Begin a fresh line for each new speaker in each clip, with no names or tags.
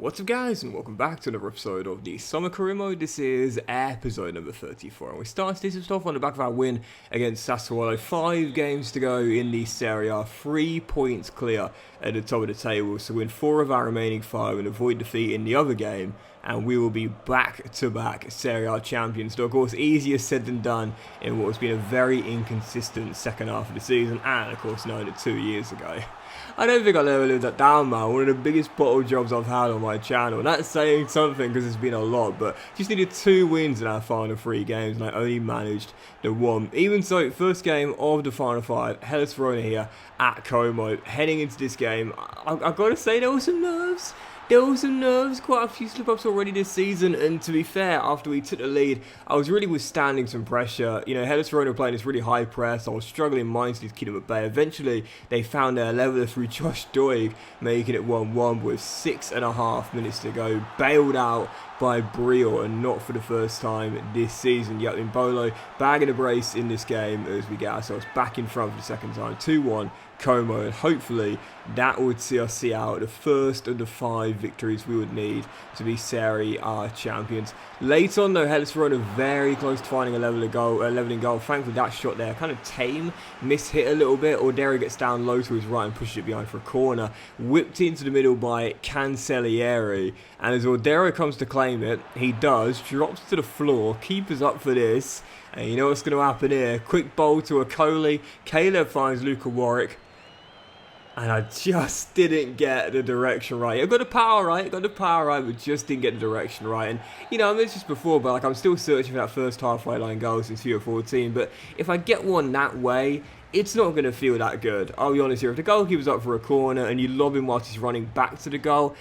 What's up guys, and welcome back to another episode of the Summer Career Mode. This is episode number 34, and we started this off on the back of our win against Sassuolo. 5 games to go in the Serie A, 3 points clear at the top of the table, so win 4 of our remaining 5 and avoid defeat in the other game, and we will be back-to-back Serie A champions. So of course, easier said than done in what has been a very inconsistent second half of the season, and of course known it 2 years ago. I don't think I'll ever live that down, man. One of the biggest bottle jobs I've had on my channel. And that's saying something because it's been a lot, but just needed 2 wins in our final 3 games, and I only managed the 1. Even so, first game of the final 5, Hellas Verona here at Como. Heading into this game, I've got to say there were some nerves. Quite a few slip-ups already this season, and to be fair, after we took the lead, I was really withstanding some pressure. You know, Hellas Verona were playing this really high press. I was struggling mightily to keep them at bay. Eventually, they found their leveler through Josh Doig, making it 1-1 with 6.5 minutes to go. Bailed out by Briel, and not for the first time this season. Yep, Imbolo bagging a brace in this game as we get ourselves back in front for the second time. 2-1. Como, and hopefully that would see us see out the first of the 5 victories we would need to be Serie A champions. Late on though, Hellas Verona very close to finding a leveling goal. Thankfully that shot there kind of tame, mishit a little bit. Ordero gets down low to his right and pushes it behind for a corner. Whipped into the middle by Cancellieri, and as Ordero comes to claim it, he does, drops to the floor. Keeper's up for this, and you know what's going to happen here. Quick bowl to Akoli. Caleb finds Luka Warwick. And I just didn't get the direction right. I got the power right, but just didn't get the direction right. And, you know, I mentioned this before, but like I'm still searching for that first halfway line goal since FIFA 14. But if I get one that way, it's not going to feel that good. I'll be honest here. If the goalkeeper's up for a corner and you lob him whilst he's running back to the goal,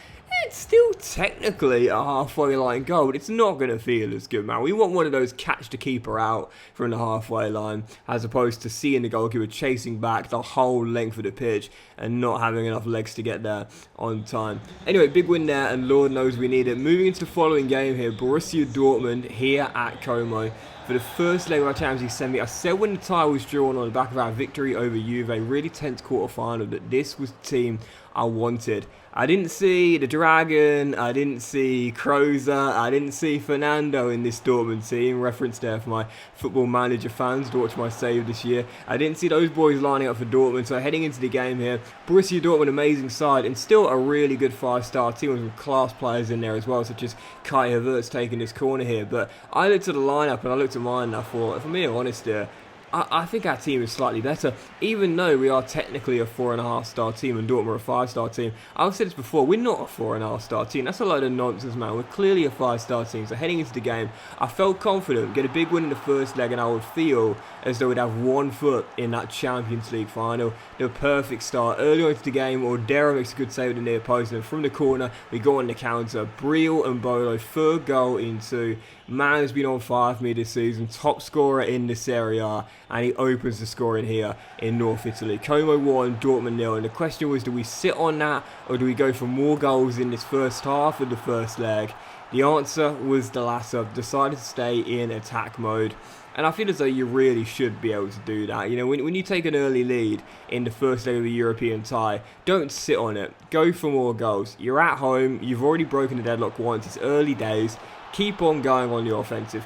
it's still technically a halfway line goal, but it's not going to feel as good, man. We want one of those catch the keeper out from the halfway line, as opposed to seeing the goalkeeper chasing back the whole length of the pitch and not having enough legs to get there on time. Anyway, big win there, and Lord knows we need it. Moving into the following game here, Borussia Dortmund here at Como. For the first leg of our Champions League semi, I said when the tie was drawn on the back of our victory over Juve, really tense quarter-final, that this was the team I wanted. I didn't see the Dragon, I didn't see Kroza, I didn't see Fernando in this Dortmund team. Reference there for my Football Manager fans to watch my save this year. I didn't see those boys lining up for Dortmund, so heading into the game here, Borussia Dortmund, amazing side, and still a really good 5-star team with some class players in there as well, such as Kai Havertz taking this corner here. But I looked at the lineup and I looked at mine and I thought, if I'm being honest here, I think our team is slightly better, even though we are technically a 4.5-star team and Dortmund are a 5-star team. I've said this before, we're not a 4.5-star team. That's a load of nonsense, man. We're clearly a 5-star team. So heading into the game, I felt confident, get a big win in the first leg, and I would feel as though we'd have 1 foot in that Champions League final. The perfect start. Early on into the game, Ordero makes a good save at the near post, and from the corner, we go on the counter. Briel and Bolo, 3rd goal in 2. Man has been on fire for me this season, top scorer in the Serie A, and he opens the scoring here in North Italy. Como 1, Dortmund 0, and the question was, do we sit on that, or do we go for more goals in this first half of the first leg? The answer was the latter. Decided to stay in attack mode. And I feel as though you really should be able to do that. You know, when you take an early lead in the first leg of a European tie, don't sit on it. Go for more goals. You're at home. You've already broken the deadlock once. It's early days. Keep on going on the offensive.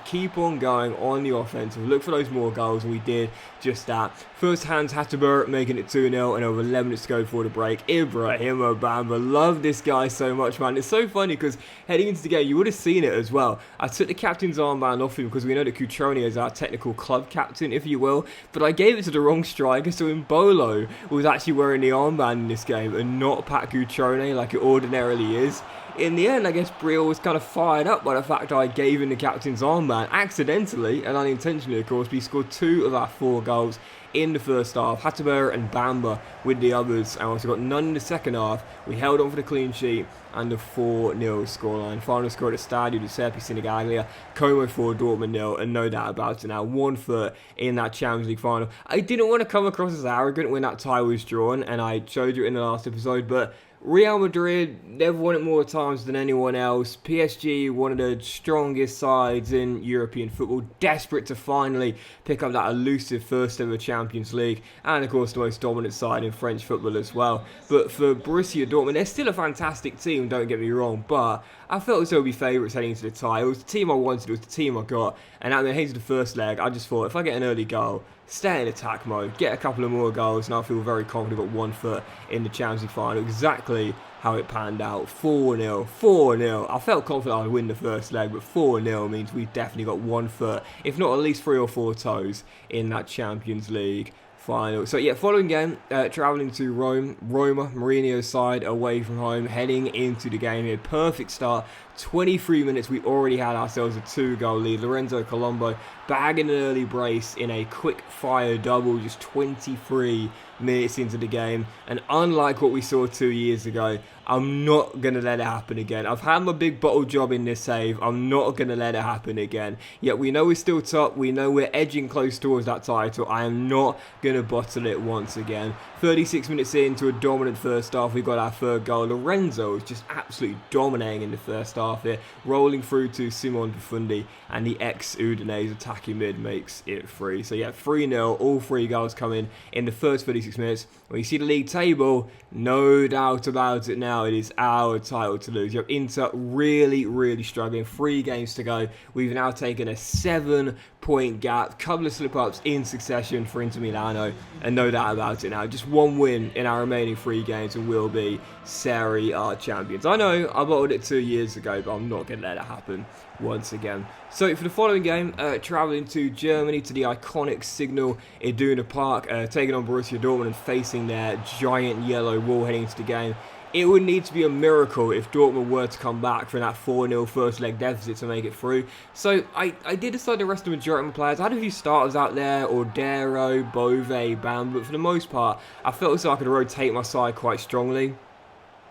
Look for those more goals, and we did just that. First Hans Hatterberg making it 2-0, and over 11 minutes to go for the break. Ibrahim Bamba. Love this guy so much, man. It's so funny because heading into the game, you would have seen it as well. I took the captain's armband off him because we know that Cutrone is our technical club captain, if you will, but I gave it to the wrong striker, so Imbolo was actually wearing the armband in this game and not Pat Cutrone like it ordinarily is. In the end, I guess Briel was kind of fired up by the fact I gave him the captain's armband accidentally and unintentionally, of course. We scored 2 of our 4 goals in the first half. Hatterberg and Bamba with the others, and also got none in the second half. We held on for the clean sheet and the 4-0 scoreline. Final score at the Stadio Giuseppe Sinigaglia. Como 4, Dortmund 0, and no doubt about it now, 1 foot in that Champions League final. I didn't want to come across as arrogant when that tie was drawn, and I showed you in the last episode, but Real Madrid, they've won it more times than anyone else. PSG, one of the strongest sides in European football, desperate to finally pick up that elusive first ever Champions League, and of course the most dominant side in French football as well. But for Borussia Dortmund, they're still a fantastic team, don't get me wrong, but I felt as though we'd be favourites heading into the tie. It was the team I wanted, it was the team I got, and at the heading to the first leg, I just thought, if I get an early goal, stay in attack mode, get a couple of more goals, and I feel very confident got 1 foot in the Champions League final. Exactly how it panned out. 4-0, 4-0. I felt confident I'd win the first leg, but 4-0 means we've definitely got 1 foot, if not at least 3 or 4 toes, in that Champions League final. So yeah, following game, travelling to Roma, Mourinho's side, away from home, heading into the game here. Perfect start. 23 minutes, we already had ourselves a 2-goal lead. Lorenzo Colombo bagging an early brace in a quick fire double, just 23 minutes into the game. And unlike what we saw 2 years ago, I'm not going to let it happen again. I've had my big bottle job in this save. I'm not going to let it happen again. Yet we know we're still top. We know we're edging close towards that title. I am not going to bottle it once again. 36 minutes into a dominant first half, we got our 3rd goal. Lorenzo is just absolutely dominating in the first half here, rolling through to Simon Buffon, and the ex-Udinese attacking mid makes it 3. So yeah, 3-0, all 3 goals coming in the first 36 minutes. When you see the league table, no doubt about it now, it is our title to lose. You have Inter really struggling. 3 games to go. We've now taken a 7-point gap, couple of slip-ups in succession for Inter Milano, and no doubt about it now. Just 1 win in our remaining 3 games and we'll be Serie A champions. I know I bottled it 2 years ago, but I'm not going to let it happen once again. So for the following game, travelling to Germany to the iconic Signal Iduna Park, taking on Borussia Dortmund and facing their giant yellow wall heading into the game. It would need to be a miracle if Dortmund were to come back from that 4-0 first leg deficit to make it through. So I did decide to rest the majority of my players. I had a few starters out there, Ordero, Bove, Bam, but for the most part, I felt as though I could rotate my side quite strongly.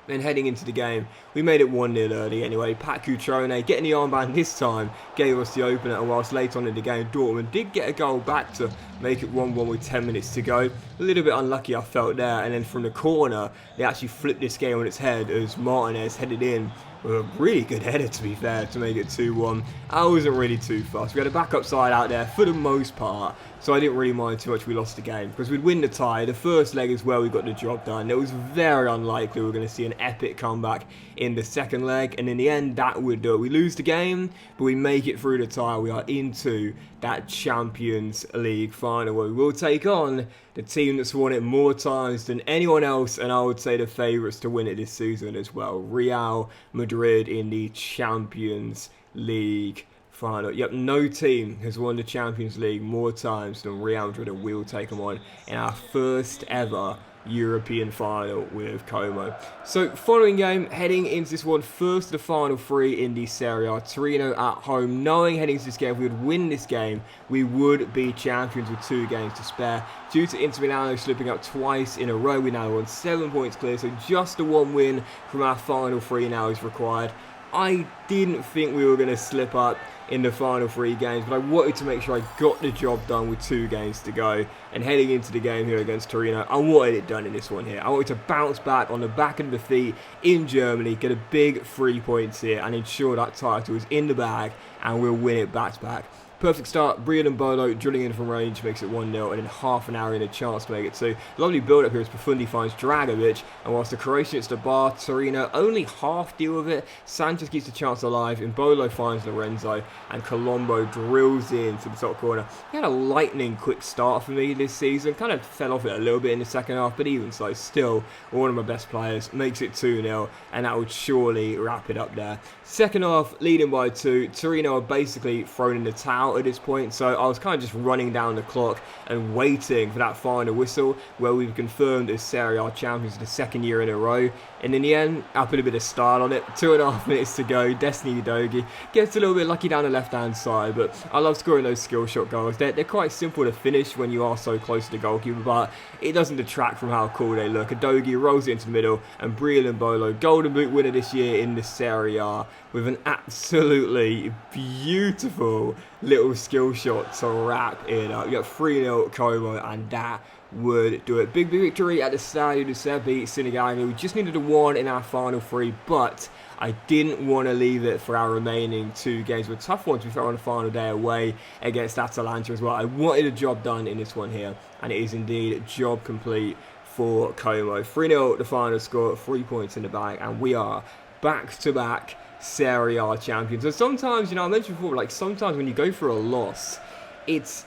And heading into the game, we made it 1-0 early anyway. Pat Cutrone getting the armband this time gave us the opener, and whilst late on in the game, Dortmund did get a goal back to make it 1-1 with 10 minutes to go. A little bit unlucky I felt there, and then from the corner, they actually flipped this game on its head as Martinez headed in with a really good header, to be fair, to make it 2-1. I wasn't really too fast. We had a backup side out there for the most part, so I didn't really mind too much we lost the game, because we'd win the tie. The first leg is where we got the job done. It was very unlikely we were going to see an epic comeback in the second leg, and in the end, that would do it. We lose the game, but we make it through the tie. We are into that Champions League final, where we will take on the team that's won it more times than anyone else, and I would say the favourites to win it this season as well. Real Madrid in the Champions League final. Yep, no team has won the Champions League more times than Real Madrid, and we will take them on in our first ever European final with Como. So following game, heading into this one, first of the final 3 in the Serie A. Torino at home, knowing heading into this game, if we would win this game, we would be champions with 2 games to spare. Due to Inter Milano slipping up twice in a row, we now won 7 points clear, so just the 1 win from our final 3 now is required. I didn't think we were going to slip up in the final 3 games, but I wanted to make sure I got the job done with 2 games to go, and heading into the game here against Torino, I wanted it done in this one here. I wanted to bounce back on the back of the defeat in Germany, get a big 3 points here, and ensure that title is in the bag, and we'll win it back to back. Perfect start, Brian and Bolo drilling in from range makes it 1-0, and in half an hour in a chance to make it 2. Lovely build up here as Profundi finds Dragovic, and whilst the Croatian hits the bar, Torino only half deal with it. Sanchez keeps the chance alive, and Bolo finds Lorenzo, and Colombo drills into the top corner. He had a lightning quick start for me this season, kind of fell off it a little bit in the second half, but even so, still one of my best players, makes it 2-0, and that would surely wrap it up there. Second half, leading by 2, Torino are basically thrown in the towel at this point, so I was kind of just running down the clock and waiting for that final whistle where we've confirmed as Serie A champions for the 2nd year in a row. And in the end, I put a bit of style on it. 2.5 minutes to go. Destiny Udogie gets a little bit lucky down the left-hand side, but I love scoring those skill shot goals. They're quite simple to finish when you are so close to the goalkeeper, but it doesn't detract from how cool they look. Udogie rolls it into the middle, and Brian and Bolo, Golden Boot winner this year in the Serie A, with an absolutely beautiful little skill shot to wrap it up. You got 3-0 Como, and that would do it. Big victory at the Stadio Giuseppe Sinigaglia. We just needed a 1 in our final 3, but I didn't want to leave it for our remaining 2 games. Were tough ones, to be fair, on the final day away against Atalanta as well. I wanted a job done in this one here, and it is indeed job complete for Como. 3-0 the final score, 3 points in the bag, and we are back-to-back Serie A champions. So sometimes, I mentioned before, like sometimes when you go for a loss, it's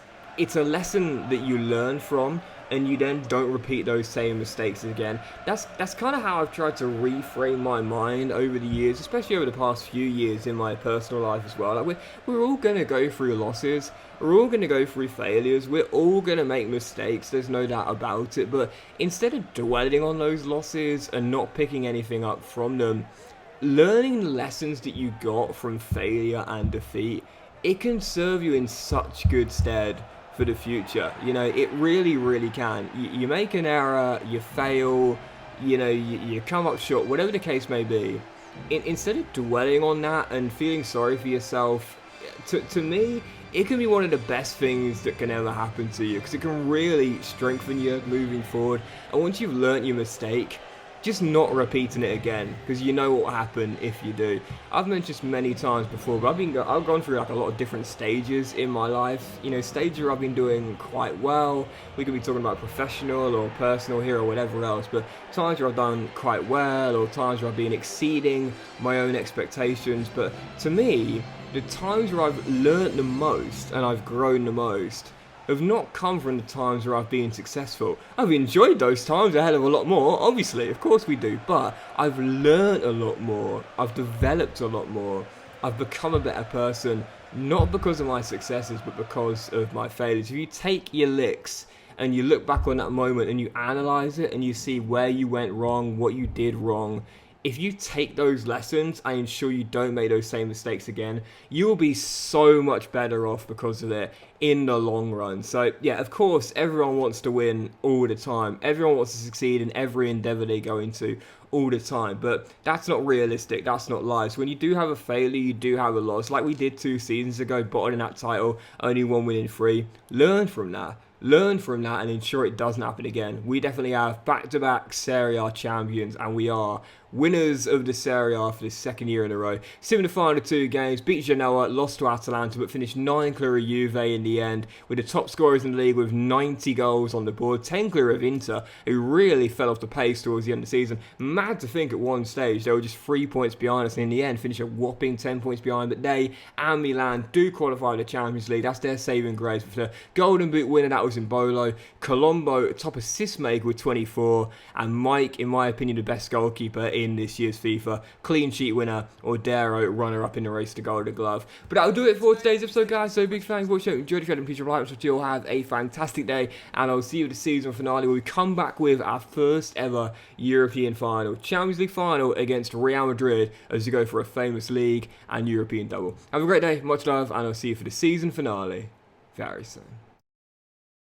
a lesson that you learn from, and you then don't repeat those same mistakes again. That's kind of how I've tried to reframe my mind over the years, especially over the past few years in my personal life as well. Like we're all going to go through losses, we're all going to go through failures, we're all going to make mistakes, there's no doubt about it, but instead of dwelling on those losses and not picking anything up from them, learning the lessons that you got from failure and defeat, it can serve you in such good stead for the future. It really can. You make an error, you fail, you come up short, whatever the case may be. Instead of dwelling on that and feeling sorry for yourself, to me, it can be one of the best things that can ever happen to you, because it can really strengthen you moving forward. And once you've learnt your mistake, just not repeating it again, because you know what will happen if you do. I've mentioned this many times before, but I've gone through like a lot of different stages in my life. Stages where I've been doing quite well. We could be talking about professional or personal here or whatever else, but times where I've done quite well, or times where I've been exceeding my own expectations. But to me, the times where I've learnt the most and I've grown the most have not come from the times where I've been successful. I've enjoyed those times a hell of a lot more, obviously, of course we do, but I've learned a lot more, I've developed a lot more, I've become a better person, not because of my successes, but because of my failures. If you take your licks and you look back on that moment and you analyse it and you see where you went wrong, what you did wrong, if you take those lessons, I ensure you don't make those same mistakes again. You will be so much better off because of it in the long run. So yeah, of course, everyone wants to win all the time. Everyone wants to succeed in every endeavour they go into all the time. But that's not realistic. That's not life. So when you do have a failure, you do have a loss. Like we did 2 seasons ago, bottoming that title, only 1 win in 3. Learn from that. Learn from that and ensure it doesn't happen again. We definitely have back-to-back Serie A champions, and we are winners of the Serie A for the 2nd year in a row. Still in the final 2 games, beat Genoa, lost to Atalanta, but finished 9 clear of Juve in the end, with the top scorers in the league with 90 goals on the board, 10 clear of Inter, who really fell off the pace towards the end of the season. Mad to think at one stage they were just 3 points behind us, and in the end finished a whopping 10 points behind, but they and Milan do qualify the Champions League. That's their saving grace. With the Golden Boot winner, that was in Bolo. Colombo, top assist maker with 24, and Mike, in my opinion, the best goalkeeper in this year's FIFA. Clean sheet winner, or Dero, runner-up in the race to Golden Glove. But that'll do it for today's episode, guys. So big thanks for watching. Enjoyed the show, and please like, so you'll have a fantastic day, and I'll see you at the season finale where we come back with our first ever European final, Champions League final against Real Madrid, as we go for a famous league and European double. Have a great day, much love, and I'll see you for the season finale very soon.